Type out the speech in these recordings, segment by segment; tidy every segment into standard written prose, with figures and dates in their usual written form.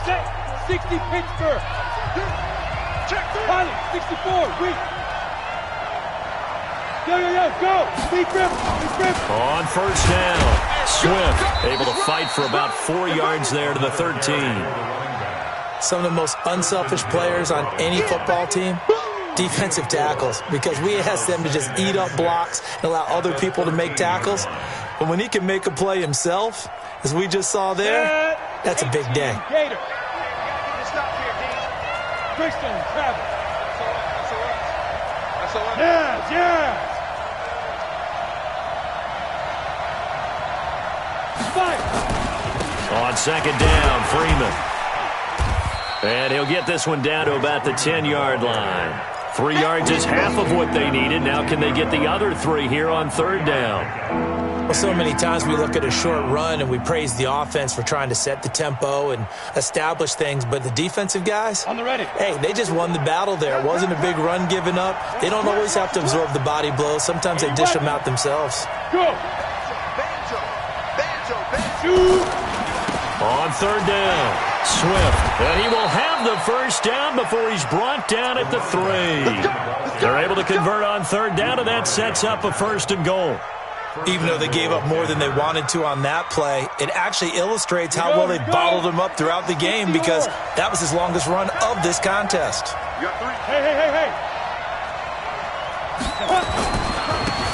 Set. 60 Pittsburgh. Pilot, 64, weak. Yo, go. Deep grip. On first down, Swift able to fight for about 4 yards there to the 13. Some of the most unselfish players on any football team, defensive tackles, because we ask them to just eat up blocks and allow other people to make tackles. But when he can make a play himself, as we just saw there, that's a big day. Gator. Christian, Travis. Yes. Fight. On second down, Freeman. And he'll get this one down to about the 10-yard line. 3 yards is half of what they needed. Now can they get the other 3 here on third down? Well, so many times we look at a short run and we praise the offense for trying to set the tempo and establish things, but the defensive guys, on the ready. Hey, they just won the battle there. It wasn't a big run given up. They don't always have to absorb the body blows. Sometimes they dish them out themselves. Go. On third down, Swift, and he will have the first down before he's brought down at the 3. They're able to convert on third down, and that sets up a first and goal. Even though they gave up more than they wanted to on that play, it actually illustrates how well they bottled them up throughout the game, because that was his longest run of this contest. Hey.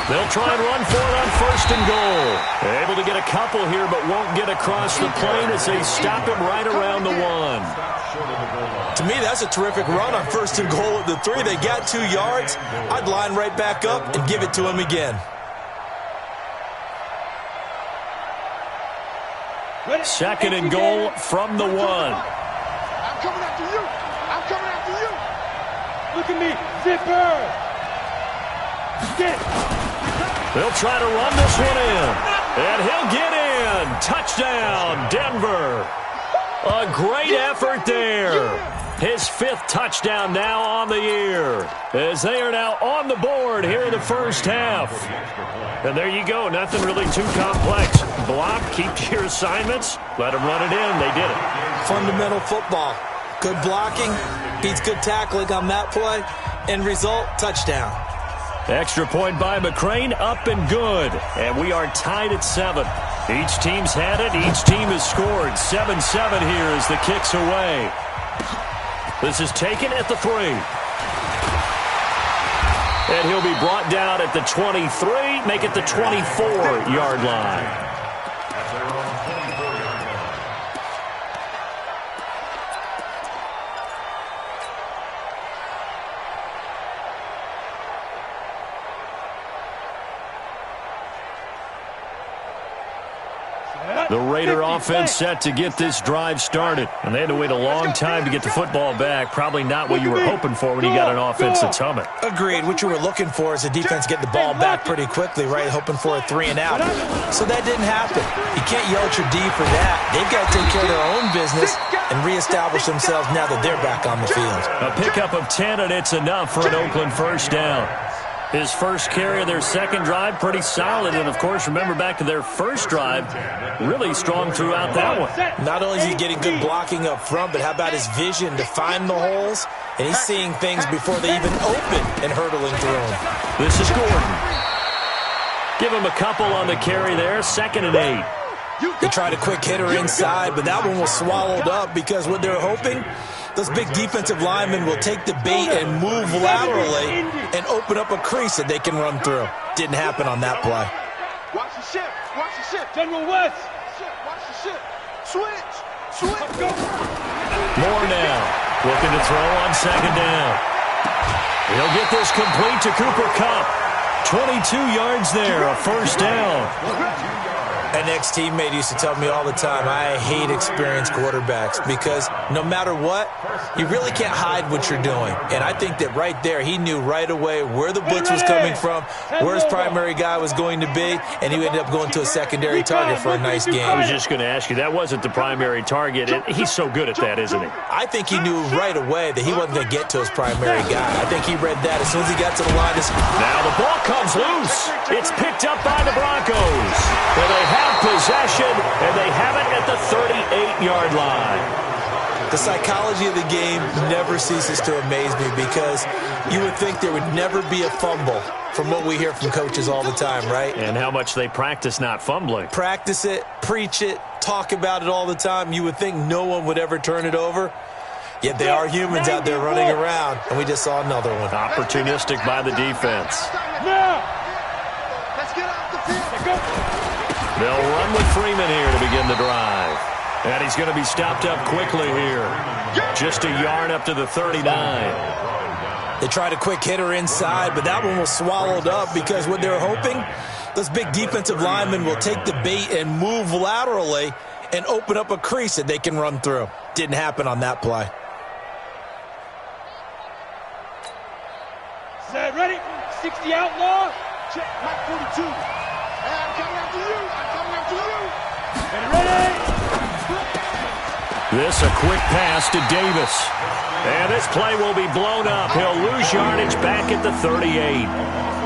They'll try and run for it on first and goal. Able to get a couple here, but won't get across the plane as they stop him right around the 1. To me, that's a terrific run on first and goal at the 3. They got 2 yards. I'd line right back up and give it to him again. Second and goal from the 1. I'm coming after you. Look at me. Zipper. Get. They'll try to run this one in. And he'll get in. Touchdown, Denver. A great effort there. His 5th touchdown now on the year, as they are now on the board here in the first half. And there you go. Nothing really too complex. Block, keep to your assignments, let them run it in. They did it. Fundamental football. Good blocking, beats good tackling on that play. End result, touchdown. Extra point by McCrane, up and good. And we are tied at 7. Each team's had it. Each team has scored. 7-7 here as the kick's away. This is taken at the 3. And he'll be brought down at the 23, make it the 24-yard line. The Raider offense set to get this drive started. And they had to wait a long time to get the football back. Probably not what you were hoping for when you got an offense that's humming. Agreed. What you were looking for is the defense getting the ball back pretty quickly, right? Hoping for a 3 and out. So that didn't happen. You can't yell at your D for that. They've got to take care of their own business and reestablish themselves now that they're back on the field. A pickup of 10, and it's enough for an Oakland first down. His first carry of their second drive, pretty solid. And, of course, remember back to their first drive, really strong throughout that one. Not only is he getting good blocking up front, but how about his vision to find the holes? And he's seeing things before they even open and hurtling through them. This is Gordon. Give him a couple on the carry there, 2nd and 8. They tried a quick hitter inside, but that one was swallowed up because what they're hoping, those big defensive linemen will take the bait and move laterally and open up a crease that they can run through. Didn't happen on that play. Watch the shift. Watch the shift. General West. Watch the shift. Switch. Go. More now. Looking to throw on second down. He'll get this complete to Cooper Kupp. 22 yards there, a first down. An ex-teammate used to tell me all the time, I hate experienced quarterbacks because no matter what, you really can't hide what you're doing. And I think that right there, he knew right away where the blitz was coming from, where his primary guy was going to be, and he ended up going to a secondary target for a nice game. I was just going to ask you, that wasn't the primary target. He's so good at that, isn't he? I think he knew right away that he wasn't going to get to his primary guy. I think he read that as soon as he got to the line. Now the ball comes loose. It's picked up by the Broncos, where they have possession, and they have it at the 38-yard line. The psychology of the game never ceases to amaze me because you would think there would never be a fumble from what we hear from coaches all the time, right? And how much they practice not fumbling. Practice it, preach it, talk about it all the time. You would think no one would ever turn it over. Yet they are humans out there running around, and we just saw another one. Opportunistic by the defense. Let's get off the field. They'll run with Freeman here to begin the drive. And he's going to be stopped up quickly here. Just a yard up to the 39. They tried a quick hitter inside, but that one was swallowed up because what they're hoping, those big defensive linemen will take the bait and move laterally and open up a crease that they can run through. Didn't happen on that play. Set, ready? 60 outlaw. Check, Mike 42. I'm coming after you. I'm coming after you. And ready? This a quick pass to Davis. And this play will be blown up. He'll lose yardage back at the 38.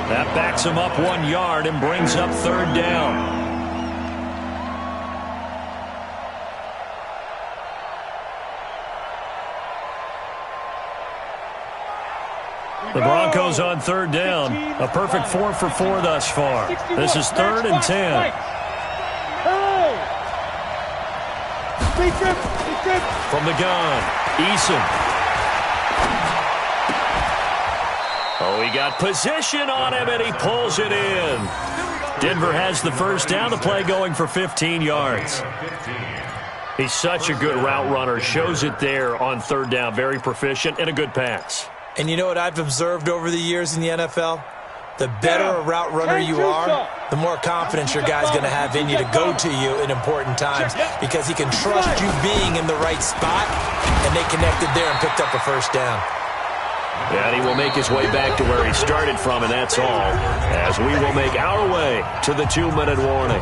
That backs him up 1 yard and brings up third down. The Broncos on third down. A perfect 4 for 4 thus far. This is 3rd and 10. From the gun, Eason. Oh, he got position on him, and he pulls it in. Denver has the first down. The play going for 15 yards. He's such a good route runner. Shows it there on third down. Very proficient and a good pass. And you know what I've observed over the years in the NFL? The better a route runner you are, the more confidence your guy's going to have in you to go to you in important times because he can trust you being in the right spot, and they connected there and picked up a first down. And he will make his way back to where he started from, and that's all, as we will make our way to the 2-minute warning.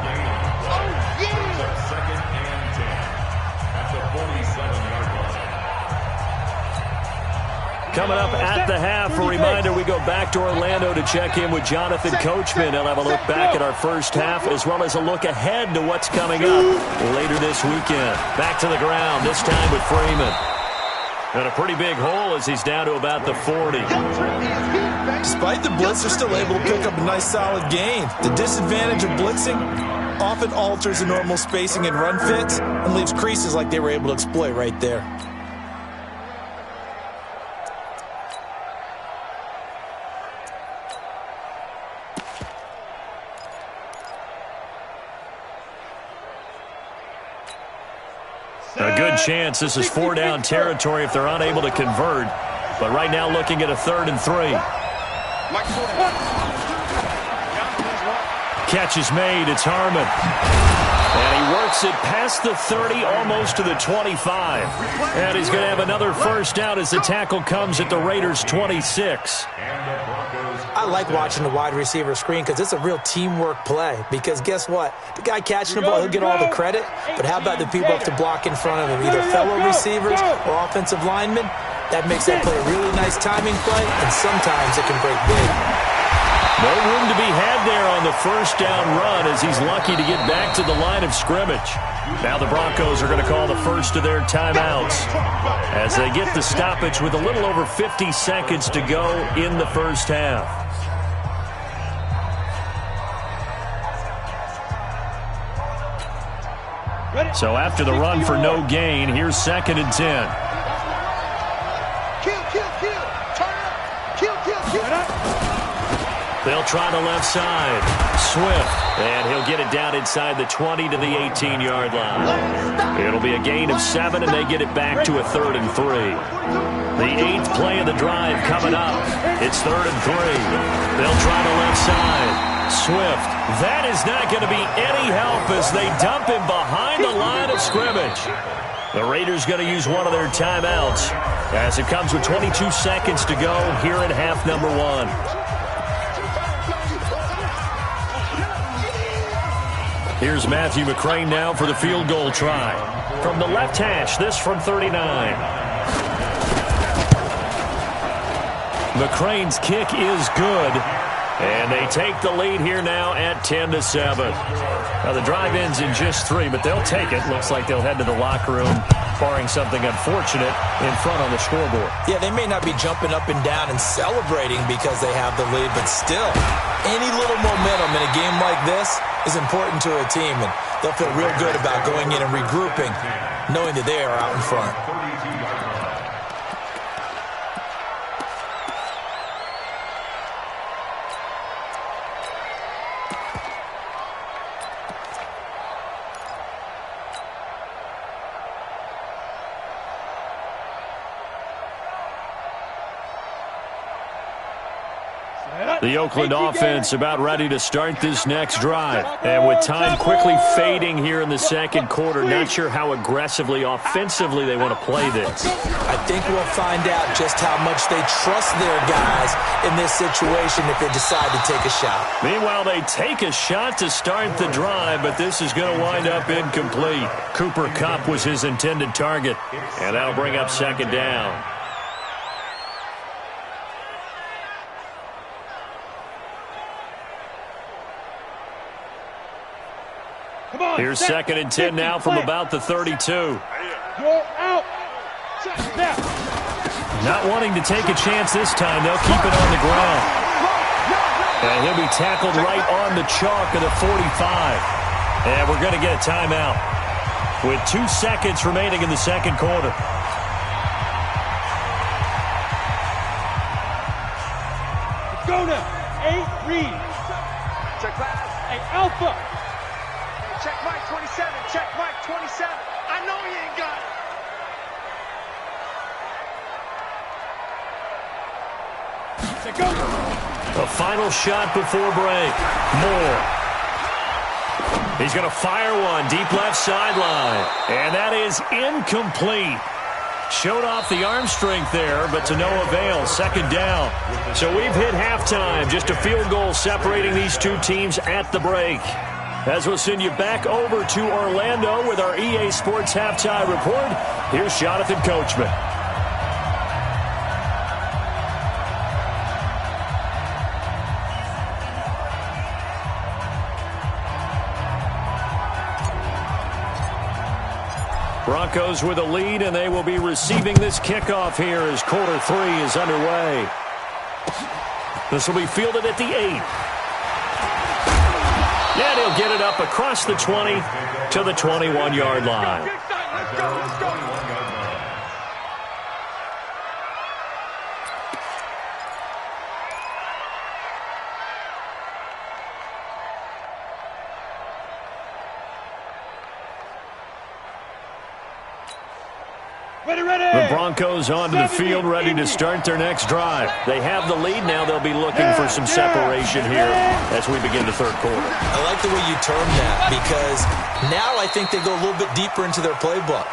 Coming up at the half, a reminder, we go back to Orlando to check in with Jonathan Coachman. He'll have a look back at our first half as well as a look ahead to what's coming up later this weekend. Back to the ground, this time with Freeman. And a pretty big hole as he's down to about the 40. Despite the blitz, they're still able to pick up a nice solid gain. The disadvantage of blitzing often alters the normal spacing and run fits and leaves creases like they were able to exploit right there. A good chance this is 4-down territory if they're unable to convert. But right now looking at a 3rd and 3. Catch is made. It's Harmon. And he works it past the 30, almost to the 25. And he's going to have another first down as the tackle comes at the Raiders' 26. I like watching the wide receiver screen because it's a real teamwork play. Because guess what? The guy catching the ball, he'll get all the credit. But how about the people up to block in front of him? Either fellow receivers or offensive linemen. That makes that play a really nice timing play, and sometimes it can break big. No room to be had there on the first down run as he's lucky to get back to the line of scrimmage. Now the Broncos are going to call the first of their timeouts as they get the stoppage with a little over 50 seconds to go in the first half. So after the run for no gain, here's 2nd and 10. They'll try the left side. Swift, and he'll get it down inside the 20 to the 18-yard line. It'll be a gain of 7, and they get it back to a 3rd and 3. The 8th play of the drive coming up. It's 3rd and 3. They'll try the left side. Swift, that is not going to be any help as they dump him behind the line of scrimmage. The Raiders going to use one of their timeouts as it comes with 22 seconds to go here in half number 1. Here's Matthew McCrane now for the field goal try. From the left hash, this from 39. McCrane's kick is good. And they take the lead here now at 10-7. Now the drive ends in just 3, but they'll take it. Looks like they'll head to the locker room barring something unfortunate in front on the scoreboard. Yeah, they may not be jumping up and down and celebrating because they have the lead, but still, any little momentum in a game like this is important to a team, and they'll feel real good about going in and regrouping, knowing that they are out in front. The Oakland offense about ready to start this next drive. And with time quickly fading here in the second quarter, not sure how aggressively, offensively they want to play this. I think we'll find out just how much they trust their guys in this situation if they decide to take a shot. Meanwhile, they take a shot to start the drive, but this is going to wind up incomplete. Cooper Kupp was his intended target, and that'll bring up second down. Here's second and 10 now from about the 32. You're out. Not wanting to take a chance this time. They'll keep it on the ground. And he'll be tackled right on the chalk of the 45. And we're going to get a timeout with 2 seconds remaining in the second quarter. Let's go now. 8 read. Check pass. Hey, Alpha. Check Mike 27. Check Mike 27. I know he ain't got it. Let's go. A final shot before break. Moore. He's going to fire one deep left sideline. And that is incomplete. Showed off the arm strength there, but to no avail. Second down. So we've hit halftime. Just a field goal separating these two teams at the break. As we'll send you back over to Orlando with our EA Sports Halftime Report, here's Jonathan Coachman. Broncos with a lead, and they will be receiving this kickoff here as quarter 3 is underway. This will be fielded at the 8. And he'll get it up across the 20 to the 21-yard line. Let's go. Let's go. The Broncos onto the field, ready to start their next drive. They have the lead now. They'll be looking for some separation here as we begin the third quarter. I like the way you term that because now I think they go a little bit deeper into their playbook.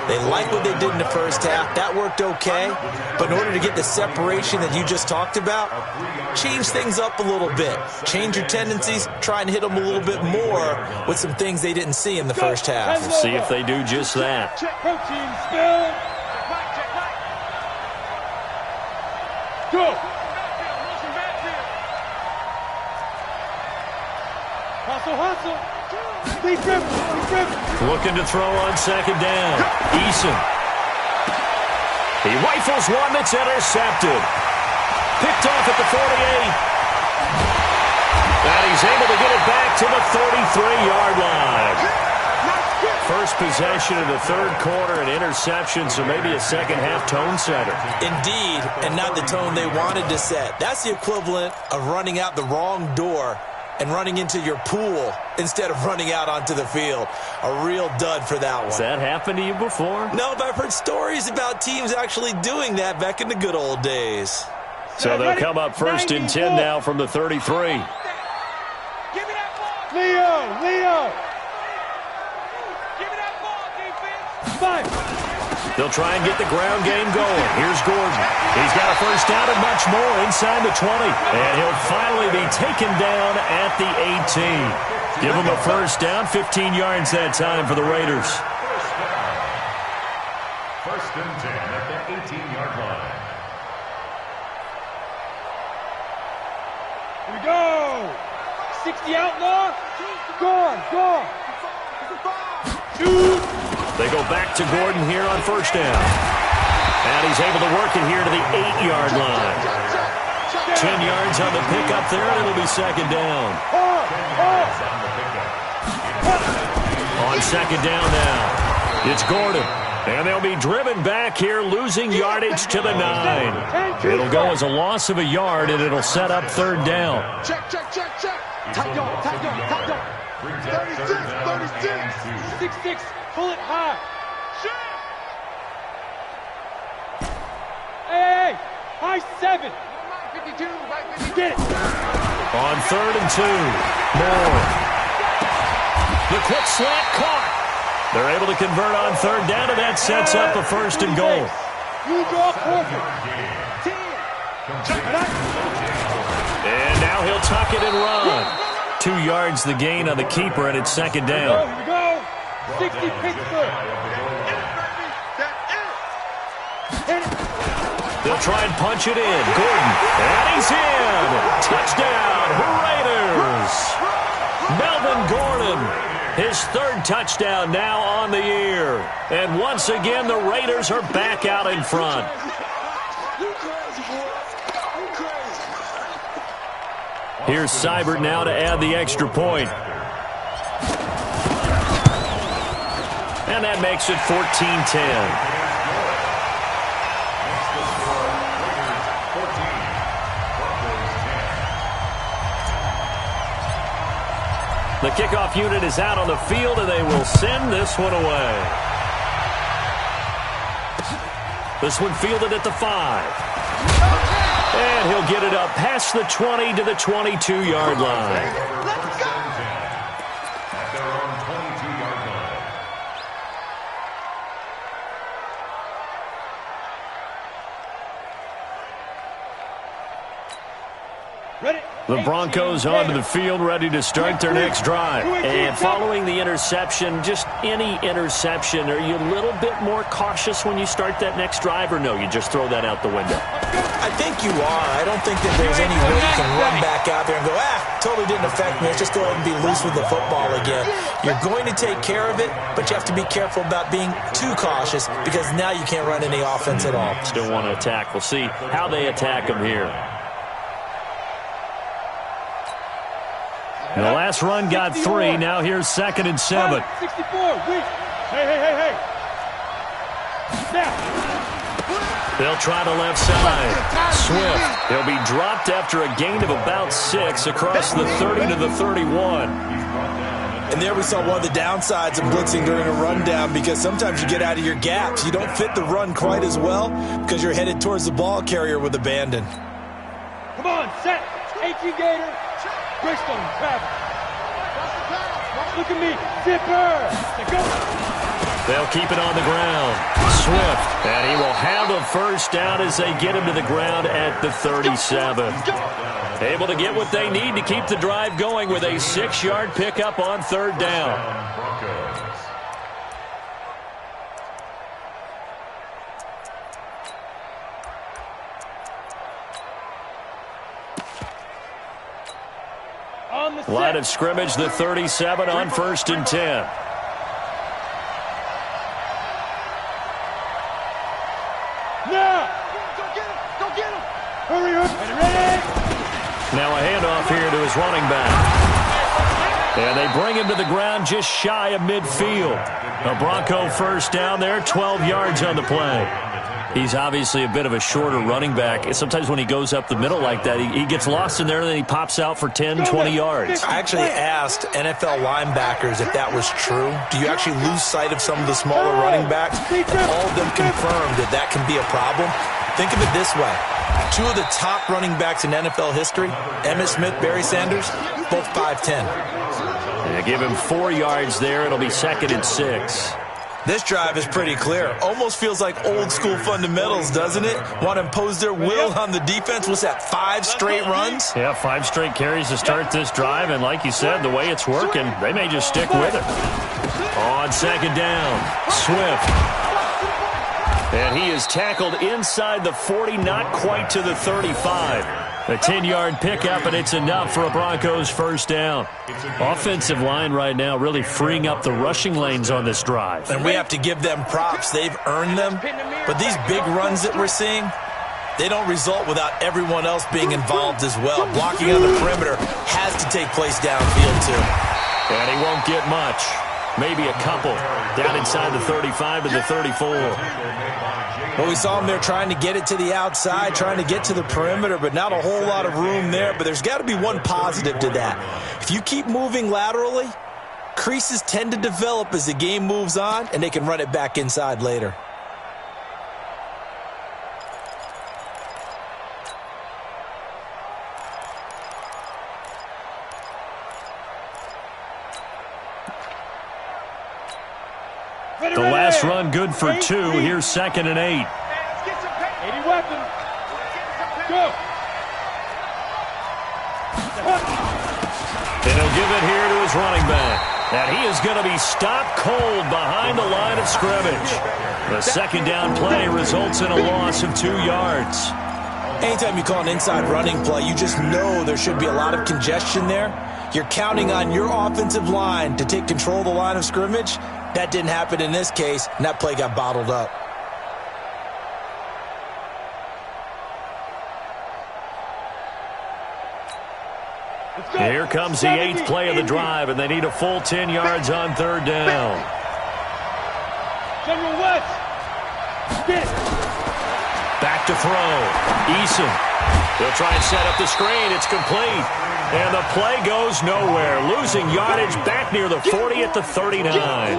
They like what they did in the first half. That worked okay. But in order to get the separation that you just talked about, change things up a little bit. Change your tendencies. Try and hit them a little bit more with some things they didn't see in the first half. We'll see if they do just that. Protein spill. Go. Hustle. Deep grip. Looking to throw on second down. Eason. He rifles one that's intercepted. Picked off at the 48. And he's able to get it back to the 33-yard line. First possession of the third quarter, an interception, so maybe a second-half tone setter. Indeed, and not the tone they wanted to set. That's the equivalent of running out the wrong door and running into your pool instead of running out onto the field. A real dud for that one. Has that happened to you before? No, but I've heard stories about teams actually doing that back in the good old days. So they'll come up first and 10 now from the 33. Give me that ball. Leo. Give me that ball, defense. 5. They'll try and get the ground game going. Here's Gordon. He's got a first down and much more inside the 20. And he'll finally be taken down at the 18. Give him a first down, 15 yards that time for the Raiders. First and 10 at the 18-yard line. Here we go. 60 outlaw. Gone. 2. They go back to Gordon here on first down. And he's able to work it here to the 8-yard line. 10 yards on the pickup there, and it'll be second down. On second down now, it's Gordon. And they'll be driven back here, losing yardage to the 9. It'll go as a loss of a yard, and it'll set up third down. Check. Tight dog. 36. 6-6. Pull it high. Hey, high 7. 52, right 52. Get it. On 3rd and 2. Moore. The quick slant caught. They're able to convert on third down, and that sets up a 1st and goal. You draw forfeit. 10. And now he'll tuck it and run. 2 yards the gain on the keeper, and it's second down. Here we go. 60 Pittsburgh. They'll try and punch it in. Gordon, and he's in. Touchdown, Raiders. Melvin Gordon, his 3rd touchdown now on the year. And once again, the Raiders are back out in front. Here's Seibert now to add the extra point. And that makes it 14-10. The kickoff unit is out on the field, and they will send this one away. This one fielded at the 5. And he'll get it up past the 20 to the 22-yard line. At their own 22-yard line. Ready? The Broncos onto the field, ready to start their next drive. And following the interception, just any interception, are you a little bit more cautious when you start that next drive, or no, you just throw that out the window? I think you are. I don't think that there's any way you can run back out there and go, totally didn't affect me. Let's just go ahead and be loose with the football again. You're going to take care of it, but you have to be careful about being too cautious because now you can't run any offense at all. Still want to attack. We'll see how they attack them here. The last run got 3. Now here's 2nd and 7. 64. Hey. Snap. They'll try the left side. Swift. He'll be dropped after a gain of about 6 across the 30 to the 31. And there we saw one of the downsides of blitzing during a rundown because sometimes you get out of your gaps. You don't fit the run quite as well because you're headed towards the ball carrier with abandon. Come on, set. 18 Gator. Greystone, travel. Look at me. Zipper. Go. They'll keep it on the ground. Swift. And he will have the first down as they get him to the ground at the 37. Able to get what they need to keep the drive going with a 6-yard pickup on third down. Line of scrimmage, the 37 on 1st and 10. Now! Go get him! Hurry up! Ready? Now a handoff here to his running back. And they bring him to the ground just shy of midfield. A Bronco first down there, 12 yards on the play. He's obviously a bit of a shorter running back. Sometimes when he goes up the middle like that, he gets lost in there, and then he pops out for 10, 20 yards. I actually asked NFL linebackers if that was true. Do you actually lose sight of some of the smaller running backs? And all of them confirmed that that can be a problem. Think of it this way. 2 of the top running backs in NFL history, Emmitt Smith, Barry Sanders, both 5'10". Yeah, give him 4 yards there. It'll be 2nd and 6. This drive is pretty clear. Almost feels like old school fundamentals, doesn't it? Want to impose their will on the defense. What's that, 5 straight runs? Yeah, 5 straight carries to start this drive. And like you said, the way it's working, they may just stick with it. On 2nd down, Swift. And he is tackled inside the 40, not quite to the 35. A 10-yard pickup, and it's enough for a Broncos first down. Offensive line right now really freeing up the rushing lanes on this drive. And we have to give them props. They've earned them. But these big runs that we're seeing, they don't result without everyone else being involved as well. Blocking on the perimeter has to take place downfield, too. And he won't get much. Maybe a couple. Down inside the 35 to the 34. Well, we saw him there trying to get it to the outside, trying to get to the perimeter, but not a whole lot of room there. But there's got to be one positive to that. If you keep moving laterally, creases tend to develop as the game moves on, and they can run it back inside later. The last run good for 2. Here's 2nd and 8. 80 weapons. Go. And he'll give it here to his running back. And he is going to be stopped cold behind the line of scrimmage. The second down play results in a loss of 2 yards. Anytime you call an inside running play, you just know there should be a lot of congestion there. You're counting on your offensive line to take control of the line of scrimmage. That didn't happen in this case, and that play got bottled up. Here comes the 8th play of the drive, and they need a full 10 yards on 3rd down. General West. Back to throw. Eason. They'll try and set up the screen. It's complete. And the play goes nowhere. Losing yardage back near the 40 at the 39.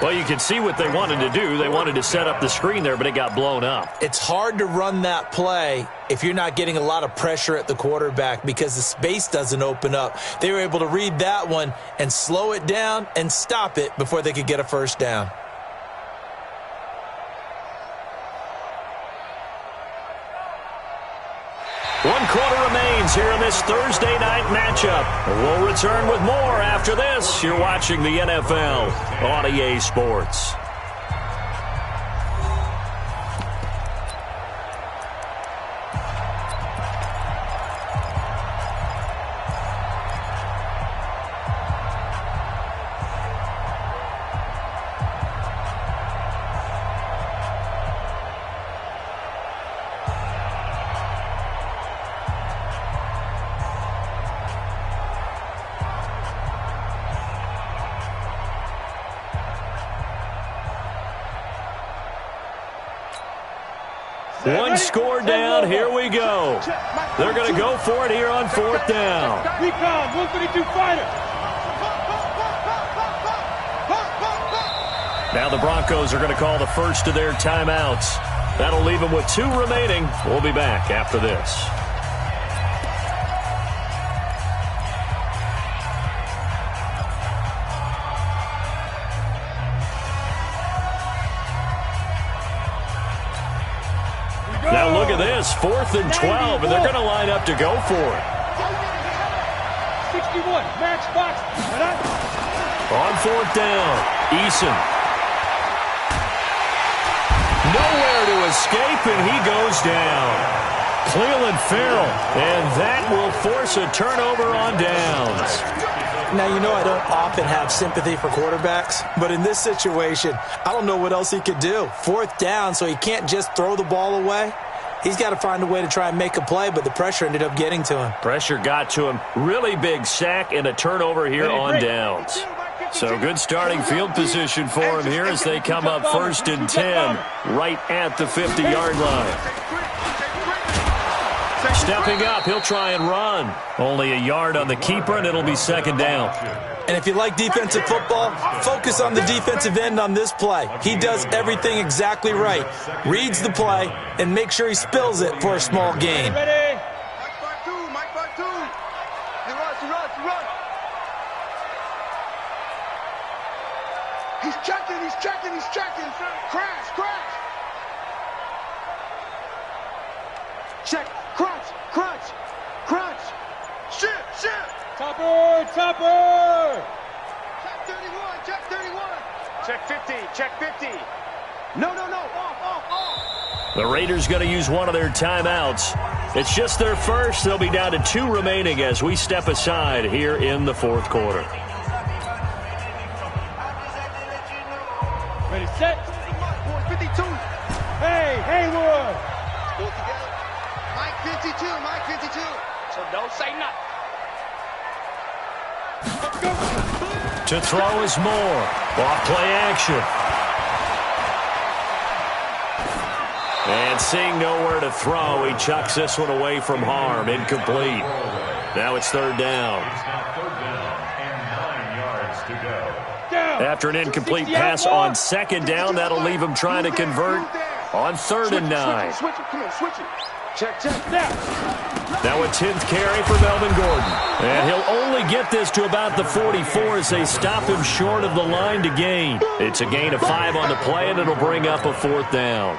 Well, you can see what they wanted to do. They wanted to set up the screen there, but it got blown up. It's hard to run that play if you're not getting a lot of pressure at the quarterback because the space doesn't open up. They were able to read that one and slow it down and stop it before they could get a first down. One quarter remains here in this Thursday night matchup. We'll return with more after this. You're watching the NFL on EA Sports. One score down, here we go. They're going to go for it here on 4th down. Recon, 132 fighter. Now the Broncos are going to call the first of their timeouts. That'll leave them with 2 remaining. We'll be back after this. Now look at this, 4th and 12, and they're going to line up to go for it. 61, match box. On 4th down, Eason. Nowhere to escape, and he goes down. Cleveland Farrell, and that will force a turnover on downs. Now, you know I don't often have sympathy for quarterbacks, but in this situation, I don't know what else he could do. 4th down, so he can't just throw the ball away. He's got to find a way to try and make a play, but the pressure ended up getting to him. Pressure got to him. Really big sack and a turnover here on downs. So good starting field position for him here as they come up 1st and 10 right at the 50-yard line. Stepping up, he'll try and run. Only a yard on the keeper, and it'll be 2nd down. And if you like defensive football, focus on the defensive end on this play. He does everything exactly right. Reads the play and makes sure he spills it for a small gain. Ready? Mike Bartu. He runs. He's checking. Crash. Check. Crunch. Shift. Topper. Check 31. Check 50. No. Off. The Raiders going to use one of their timeouts. It's just their first. They'll be down to 2 remaining as we step aside here in the fourth quarter. Ready, set. 52. Hey, Haywood. Go together. Mike 52, Mike 52. So don't say nothing. To throw is Moore. Off play action. And seeing nowhere to throw, he chucks this one away from harm. Incomplete. Now it's third down. It's now third down and 9 yards to go. After an incomplete pass on second down, that'll leave him trying to convert on third and 9. Switch it. Come on, switch it. Check, now. Now a 10th carry for Melvin Gordon. And he'll only get this to about the 44 as they stop him short of the line to gain. It's a gain of 5 on the play, and it'll bring up a fourth down.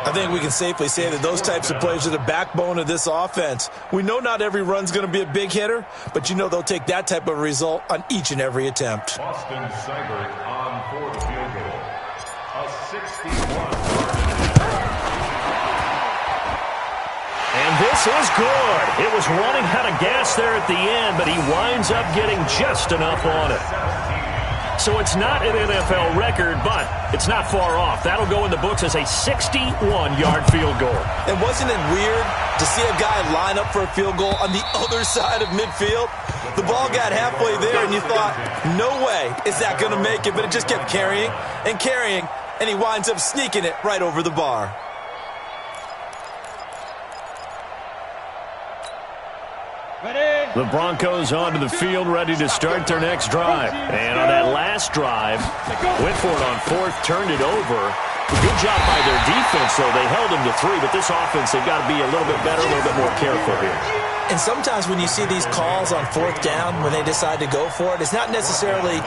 I think we can safely say that those types of plays are the backbone of this offense. We know not every run's going to be a big hitter, but you know they'll take that type of result on each and every attempt. Boston Seibert on for the field goal. A 61. And this is good. It was running out of gas there at the end, but he winds up getting just enough on it. So it's not an NFL record, but it's not far off. That'll go in the books as a 61-yard field goal. And wasn't it weird to see a guy line up for a field goal on the other side of midfield? The ball got halfway there, and you thought, no way is that going to make it, but it just kept carrying and carrying, and he winds up sneaking it right over the bar. The Broncos onto the field, ready to start their next drive. And on that last drive, went for it on fourth, turned it over. Good job by their defense, though. They held them to 3, but this offense, they've got to be a little bit better, a little bit more careful here. And sometimes when you see these calls on fourth down, when they decide to go for it, it's not necessarily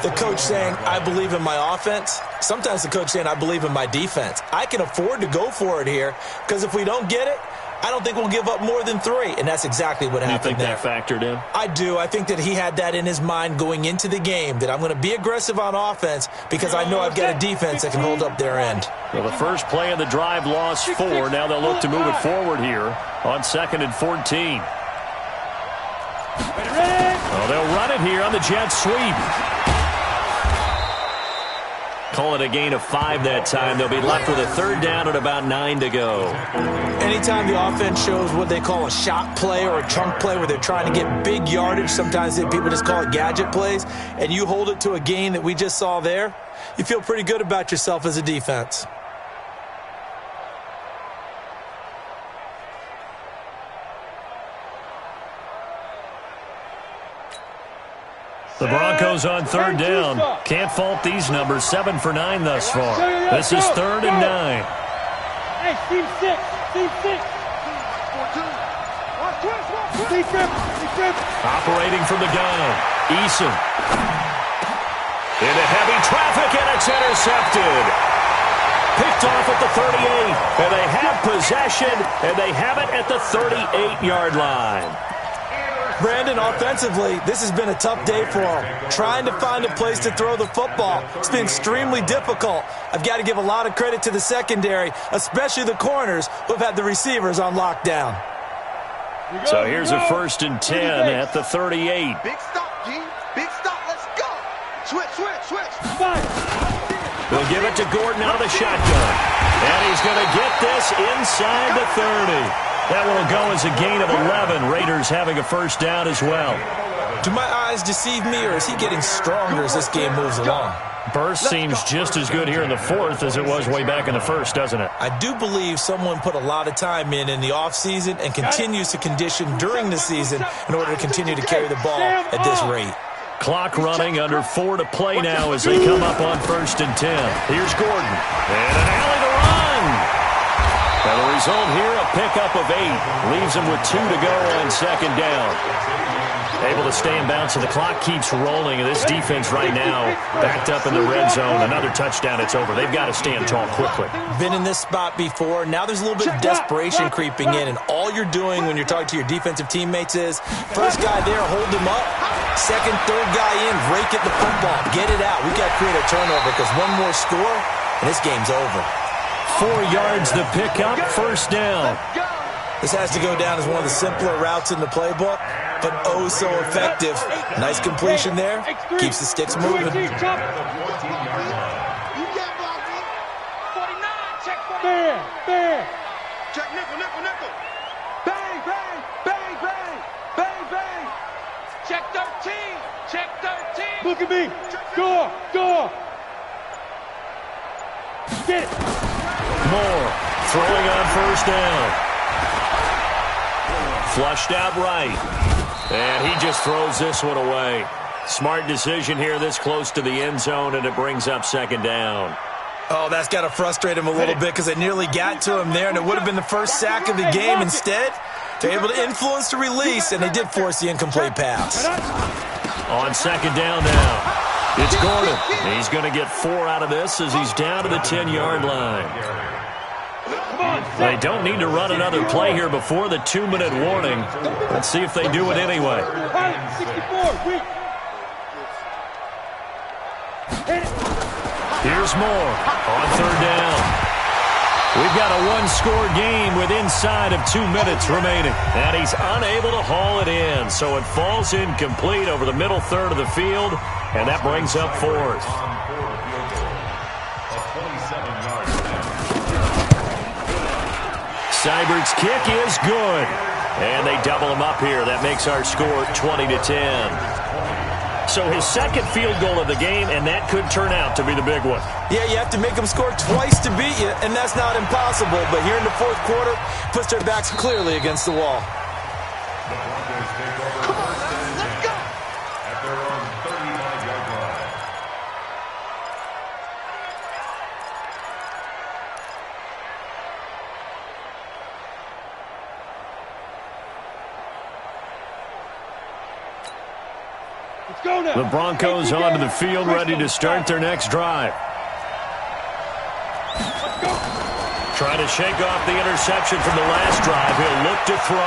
the coach saying, I believe in my offense. Sometimes the coach saying, I believe in my defense. I can afford to go for it here, because if we don't get it, I don't think we'll give up more than 3, and that's exactly what happened there. You think that factored in? I do. I think that he had that in his mind going into the game, that I'm going to be aggressive on offense because I know I've got a defense that can hold up their end. Well, the first play of the drive lost 4. Now they'll look to move it forward here on 2nd and 14. Oh, they'll run it here on the jet sweep. Call it a gain of 5 that time. They'll be left with a third down at about 9 to go. Anytime the offense shows what they call a shot play or a chunk play where they're trying to get big yardage, sometimes people just call it gadget plays, and you hold it to a gain that we just saw there, you feel pretty good about yourself as a defense. The Broncos on third down. Can't fault these numbers. 7 for 9 thus far. This is 3rd and 9. Hey, Steve 6. Steve 6. Operating from the gun. Eason. Into heavy traffic, and it's intercepted. Picked off at the 38. And they have possession, and they have it at the 38-yard line. Brandon, offensively, this has been a tough day for him. Trying to find a place to throw the football. It's been extremely difficult. I've got to give a lot of credit to the secondary, especially the corners who have had the receivers on lockdown. So here's a 1st and 10 at the 38. Big stop, G. Big stop. Let's go. Switch. They'll give it to Gordon out of the shotgun. And he's going to get this inside the 30. That one will go as a gain of 11. Raiders having a first down as well. Do my eyes deceive me, or is he getting stronger as this game moves along? Burst seems just as good here in the 4th as it was way back in the 1st, doesn't it? I do believe someone put a lot of time in the offseason and continues to condition during the season in order to continue to carry the ball at this rate. Clock running, under 4 to play now as they come up on 1st and 10. Here's Gordon. And an alley to run. And the result here, a pickup of 8. Leaves him with 2 to go on 2nd down. Able to stay in bounds, so the clock keeps rolling. And this defense right now, backed up in the red zone. Another touchdown, it's over. They've got to stand tall quickly. Been in this spot before. Now there's a little bit of desperation creeping in. And all you're doing when you're talking to your defensive teammates is, first guy there, hold him up. Second, third guy in, rake at the football. Get it out. We've got to create a turnover because one more score, and this game's over. 4 yards the pickup, first down. This has to go down as one of the simpler routes in the playbook, but oh so effective. Nice completion there. Keeps the sticks moving. 49, check 49. Fair. Check nickel. Bang, bang, bang, bang, bang, bang. Check 13. Check 13. Look at me. Score. Get it. Moore throwing on first down. Flushed out right. And he just throws this one away. Smart decision here this close to the end zone, and it brings up second down. Oh, that's got to frustrate him a little bit because it nearly got to him there, and it would have been the first sack of the game. Instead, they're able to influence the release, and they did force the incomplete pass. On second down now, it's Gordon. He's going to get 4 out of this as he's down to the 10-yard line. They don't need to run another play here before the 2-minute warning. Let's see if they do it anyway. 64. Here's Moore on third down. We've got a one-score game with inside of 2 minutes remaining. And he's unable to haul it in, so it falls incomplete over the middle third of the field, and that brings up fourth. Seibert's kick is good. And they double him up here. That makes our score 20-10. So his second field goal of the game, and that could turn out to be the big one. Yeah, you have to make them score twice to beat you, and that's not impossible. But here in the fourth quarter, puts their backs clearly against the wall. Come on, let's go. At their own 35-yard line. Let's go now. The Broncos onto the field, ready to start their next drive. Trying to shake off the interception from the last drive. He'll look to throw.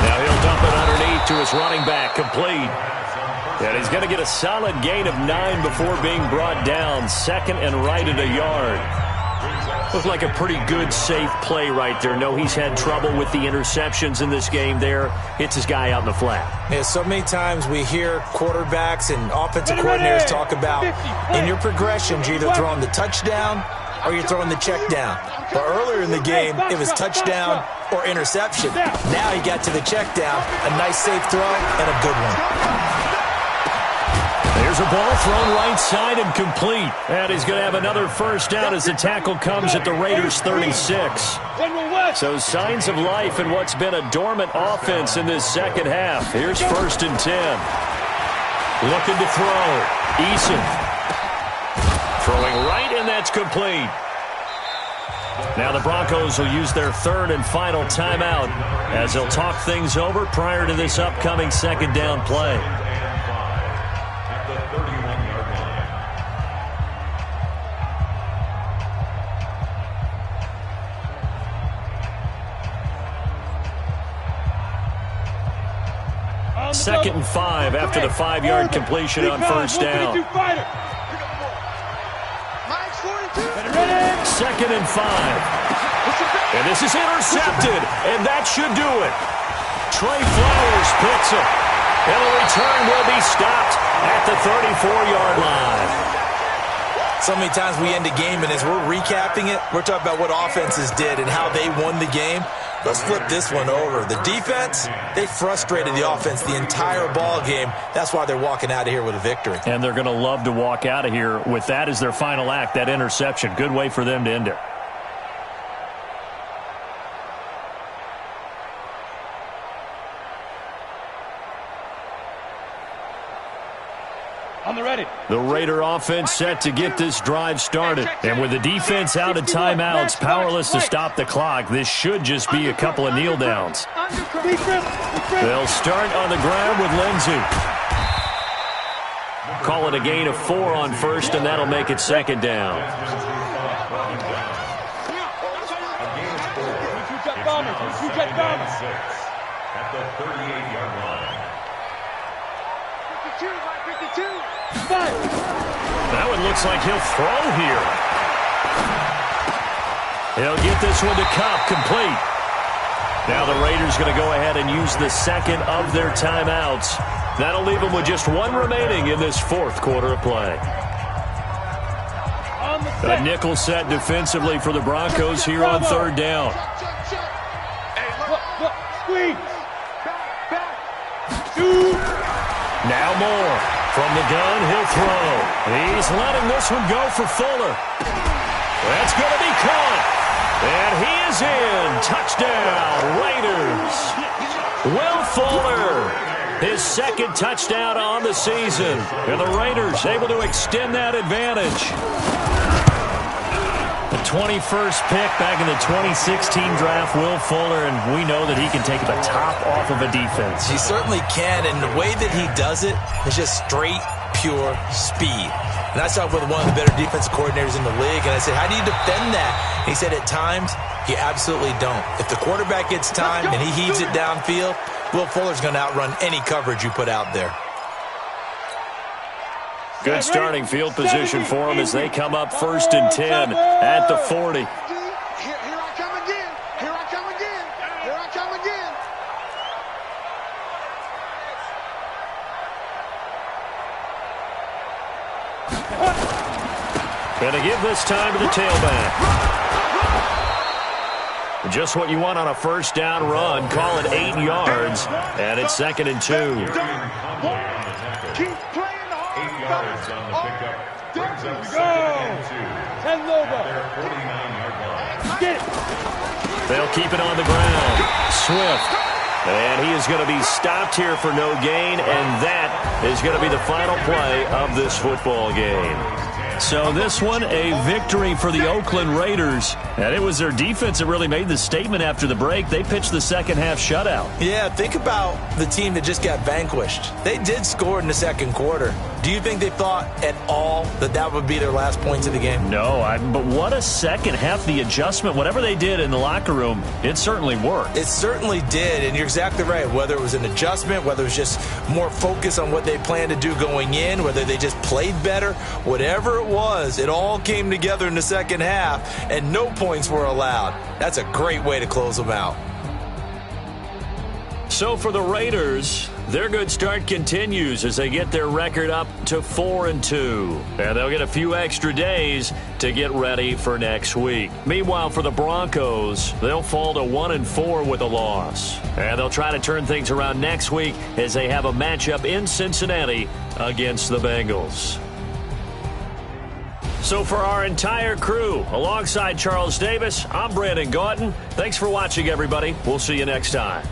Now he'll dump it underneath to his running back, complete. And he's going to get a solid gain of 9 before being brought down. Second and right at a yard. Looked like a pretty good, safe play right there. No, he's had trouble with the interceptions in this game there. Hits his guy out in the flat. Yeah, so many times we hear quarterbacks and offensive coordinators talk about in your progressions, you're either throwing the touchdown or you're throwing the check down. But earlier in the game, it was touchdown or interception. Now he got to the check down, a nice safe throw, and a good one. There's a ball thrown right side and complete. And he's going to have another first down as the tackle comes at the Raiders' 36. So signs of life in what's been a dormant offense in this second half. Here's first and 10. Looking to throw. Eason. Throwing right, and that's complete. Now the Broncos will use their third and final timeout as they'll talk things over prior to this upcoming second down play. Second and 5 after the 5-yard completion on first down. Second and 5. And this is intercepted, and that should do it. Trey Flowers picks it. And the return will be stopped at the 34-yard line. So many times we end a game, and as we're recapping it, we're talking about what offenses did and how they won the game. Let's flip this one over. The defense, they frustrated the offense the entire ball game. That's why they're walking out of here with a victory. And they're going to love to walk out of here with that as their final act, that interception. Good way for them to end it. On the ready. The Raider offense set to get this drive started. And with the defense out of timeouts, powerless to stop the clock, this should just be a couple of kneel downs. They'll start on the ground with Lindsey. Call it a gain of 4 on first, and that'll make it second down. At the 38-yard line. 52. That one looks like he'll throw here. He'll get this one to Cup, complete. Now the Raiders going to go ahead and use the second of their timeouts. That'll leave them with just one remaining in this fourth quarter of play. A nickel set defensively for the Broncos here on third down. Now more. From the gun, he'll throw. He's letting this one go for Fuller. That's going to be caught. And he is in. Touchdown, Raiders. Will Fuller, his second touchdown on the season. And the Raiders able to extend that advantage. The 21st pick back in the 2016 draft, Will Fuller, and we know that he can take the top off of a defense. He certainly can, and the way that he does it is just straight, pure speed. And I talked with one of the better defensive coordinators in the league, and I said, how do you defend that? And he said, at times, you absolutely don't. If the quarterback gets time and he heaves it downfield, Will Fuller's going to outrun any coverage you put out there. Good starting field position for them as they come up 1st and 10 at the 40. Here I come again. Here I come again. Here I come again. Going to give this time to the tailback. Just what you want on a first down run. Call it 8 yards, and it's 2nd and 2. Keep playing. 8 yards on the pickup. Brings up 2nd and 2. Their 49-yard line. They'll keep it on the ground. Swift. And he is going to be stopped here for no gain, and that is going to be the final play of this football game. So this one, a victory for the Oakland Raiders. And it was their defense that really made the statement after the break. They pitched the second half shutout. Yeah, think about the team that just got vanquished. They did score in the second quarter. Do you think they thought at all that that would be their last points of the game? No, but what a second half. The adjustment, whatever they did in the locker room, it certainly worked. It certainly did, and you're exactly right. Whether it was an adjustment, whether it was just more focus on what they planned to do going in, whether they just played better, whatever it was, it all came together in the second half, and no points were allowed. That's a great way to close them out. So for the Raiders, their good start continues as they get their record up to 4-2. And they'll get a few extra days to get ready for next week. Meanwhile, for the Broncos, they'll fall to 1-4 with a loss. And they'll try to turn things around next week as they have a matchup in Cincinnati against the Bengals. So for our entire crew, alongside Charles Davis, I'm Brandon Gautin. Thanks for watching, everybody. We'll see you next time.